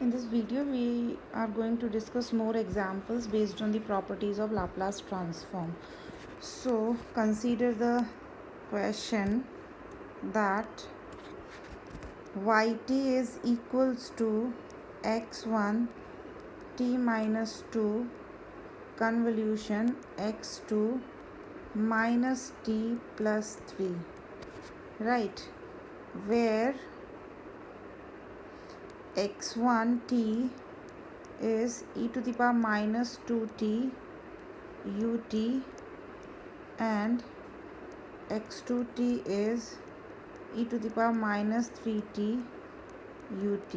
In this video, we are going to discuss more examples based on the properties of Laplace transform. So, consider the question that yt is equals to x1 t minus 2 convolution x2 minus t plus 3, right, where x1t is e to the power minus 2t ut and x2t is e to the power minus 3t ut.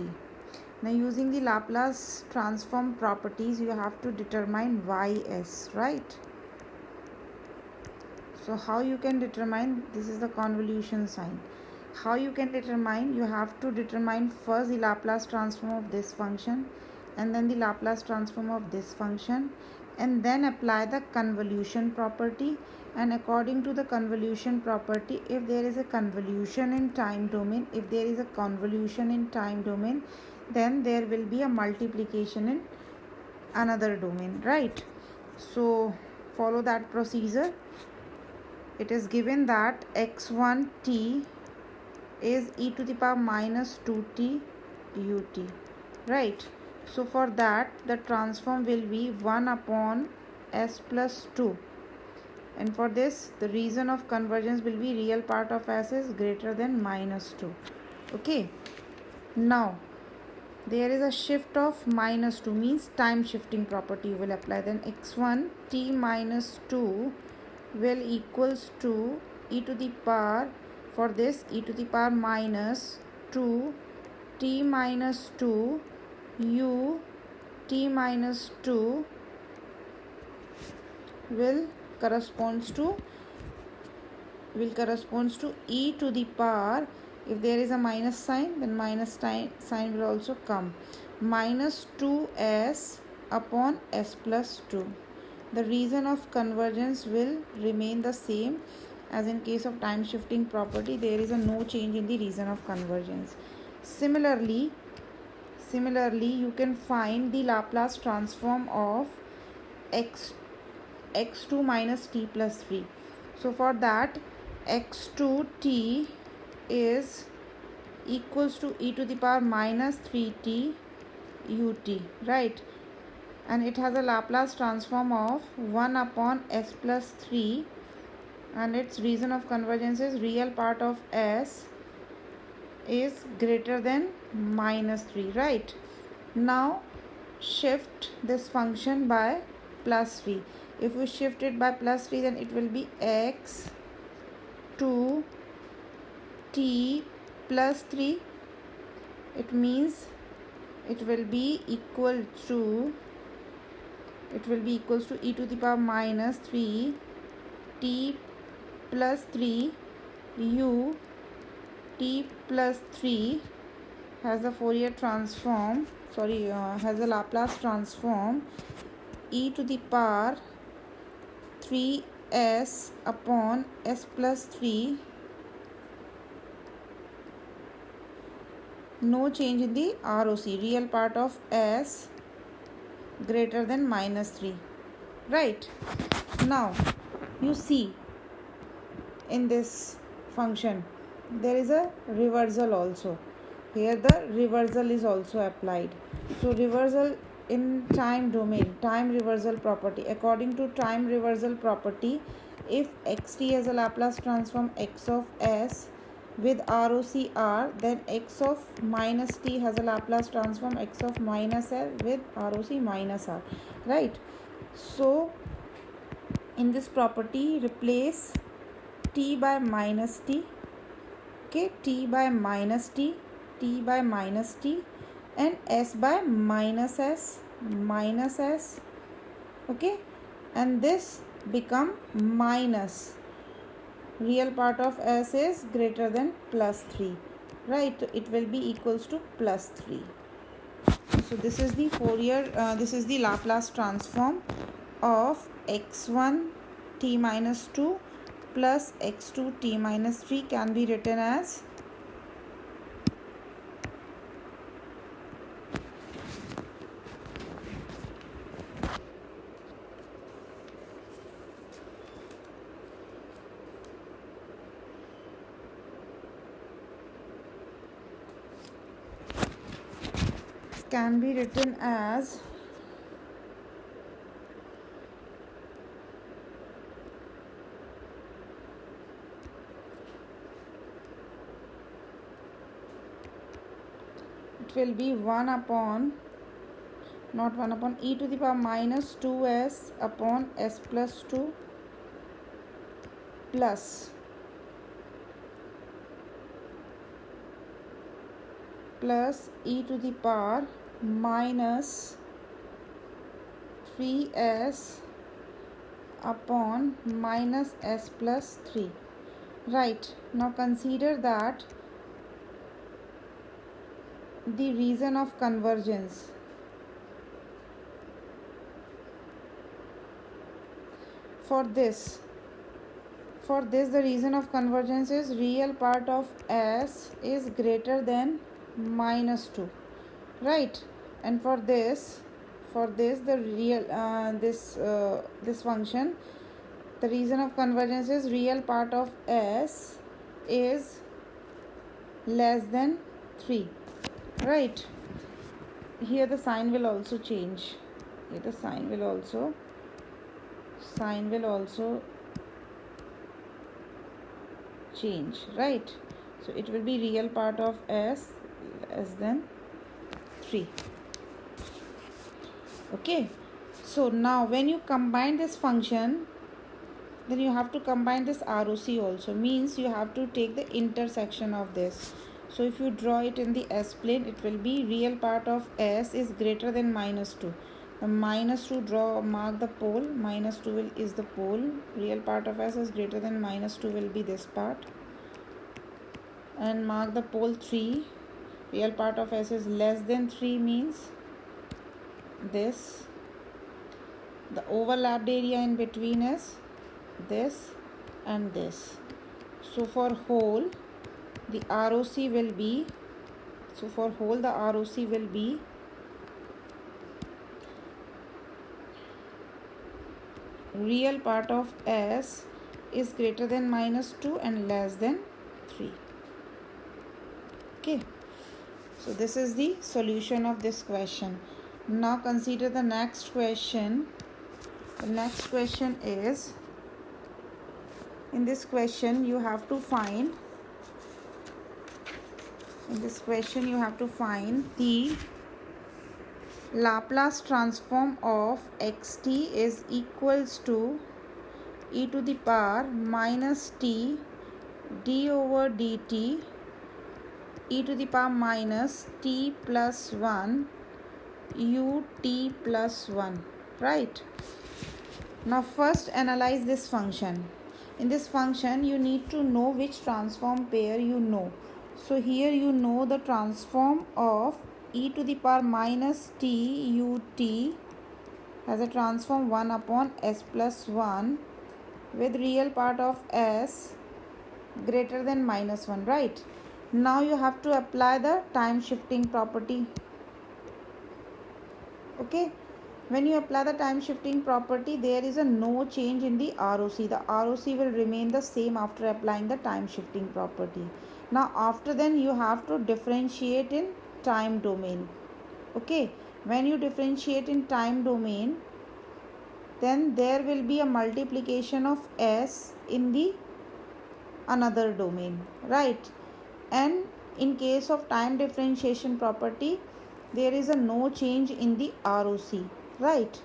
Now, using the Laplace transform properties, you have to determine ys, right? So how you can determine? This is the convolution sign. How you can determine? You have to determine first the Laplace transform of this function and then the Laplace transform of this function, and then apply the convolution property. And according to the convolution property, if there is a convolution in time domain, then there will be a multiplication in another domain, right? So follow that procedure. It is given that x1t is e to the power minus 2t ut, right? So for that, the transform will be 1 upon s plus 2, and for this the reason of convergence will be real part of s is greater than minus 2. Okay, now there is a shift of minus 2, means time shifting property you will apply. Then x1 t minus 2 will equals to e to the power, for this e to the power minus 2 t minus 2 u t minus 2 will corresponds to e to the power. If there is a minus sign, then minus sign will also come, minus 2s upon s plus 2. The reason of convergence will remain the same as in case of time shifting property. There is no change in the reason of convergence. Similarly, you can find the Laplace transform of x2 minus t plus 3. So for that, x2t is equals to e to the power minus 3t ut, right? And it has a Laplace transform of 1 upon s plus 3, and its reason of convergence is real part of s is greater than minus 3, right? Now shift this function by plus 3. If we shift it by plus 3, then it will be x2 t plus 3. It means it will be equals to e to the power minus 3 t plus 3 u t plus 3 has a Fourier transform, has a Laplace transform e to the power 3s upon s plus 3. No change in the ROC, real part of s greater than minus 3, right? Now you see in this function there is a reversal also. Here the reversal is also applied. So reversal in time domain, time reversal property. According to time reversal property, if xt has a Laplace transform x of s with ROC R, then x of minus t has a Laplace transform x of minus l with ROC minus R, right? So in this property, replace t by minus t, okay, t by minus t, t by minus t, and s by minus s, okay, and this become minus real part of s is greater than plus 3, right? It will be equals to plus 3. So this is the this is the Laplace transform of x1 t minus 2 plus x2 t minus 3 can be written as can be written as it will be 1 upon, not 1 upon, e to the power minus 2s upon s plus 2 plus e to the power minus 3s upon minus s plus 3. Right, now consider that the reason of convergence. For this the reason of convergence is real part of s is greater than minus 2, right? And for this the real this function, the reason of convergence is real part of s is less than 3, right? Here the sign will also change. Here the sign will also change, right? So it will be real part of s less than 3. Okay, so now when you combine this function, then you have to combine this ROC also, means you have to take the intersection of this. So if you draw it in the s plane, it will be real part of s is greater than minus 2. The minus 2, mark the pole, minus 2 is the pole. Real part of s is greater than minus 2 will be this part. And mark the pole 3. Real part of s is less than 3 means this. The overlapped area in between is this and this. So for whole, the ROC will be, real part of s is greater than minus 2 and less than 3. Okay, so this is the solution of this question. Now consider the next question. The next question is, in this question you have to find the Laplace transform of xt is equals to e to the power minus t d over dt e to the power minus t plus 1 ut plus 1, right? Now first analyze this function. In this function you need to know which transform pair you know. So here you know the transform of e to the power minus t ut has a transform 1 upon s plus 1 with real part of s greater than minus 1, right? Now you have to apply the time shifting property. Okay, when you apply the time shifting property, there is a no change in the ROC. The ROC will remain the same after applying the time shifting property. Now after then you have to differentiate in time domain. Okay, when you differentiate in time domain, then there will be a multiplication of s in the another domain, right? And in case of time differentiation property, there is a no change in the ROC, right?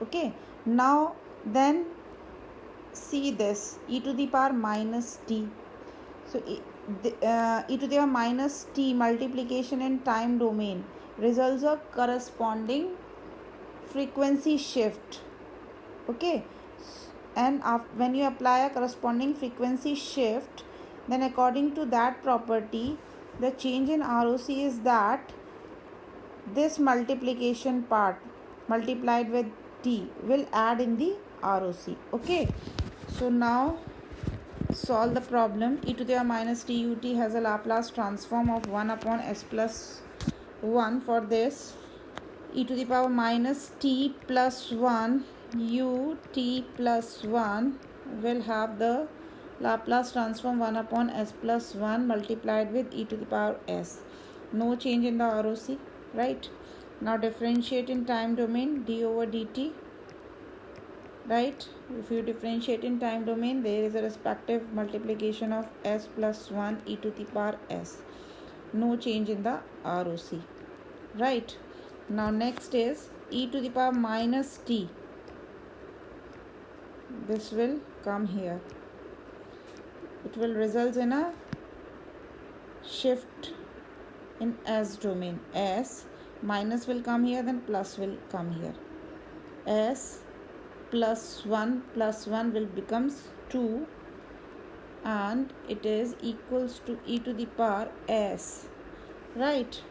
Okay, now then see this e to the power minus t. So e to the power minus t multiplication in time domain results a corresponding frequency shift. Okay, and when you apply a corresponding frequency shift, then according to that property, the change in ROC is that this multiplication part multiplied with t will add in the ROC. Okay, so now solve the problem. E to the power minus t ut has a Laplace transform of 1 upon s plus 1. For this, e to the power minus t plus 1 ut plus 1 will have the Laplace transform 1 upon s plus 1 multiplied with e to the power s. No change in the ROC, right? Now differentiate in time domain, d over dt, right? If you differentiate in time domain, there is a respective multiplication of s plus 1 e to the power s. No change in the ROC, right? Now next is e to the power minus t. This will come here. It will result in a shift in s domain. S minus will come here, then plus will come here. S plus 1 will becomes 2, and it is equals to e to the power s, right?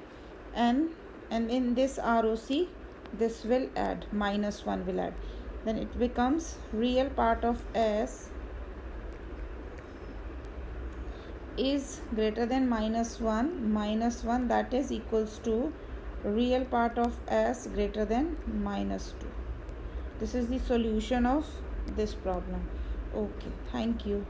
And in this ROC, this will add, minus 1 will add, then it becomes real part of s is greater than minus 1, that is equals to real part of s greater than minus 2. This is the solution of this problem. Okay, thank you.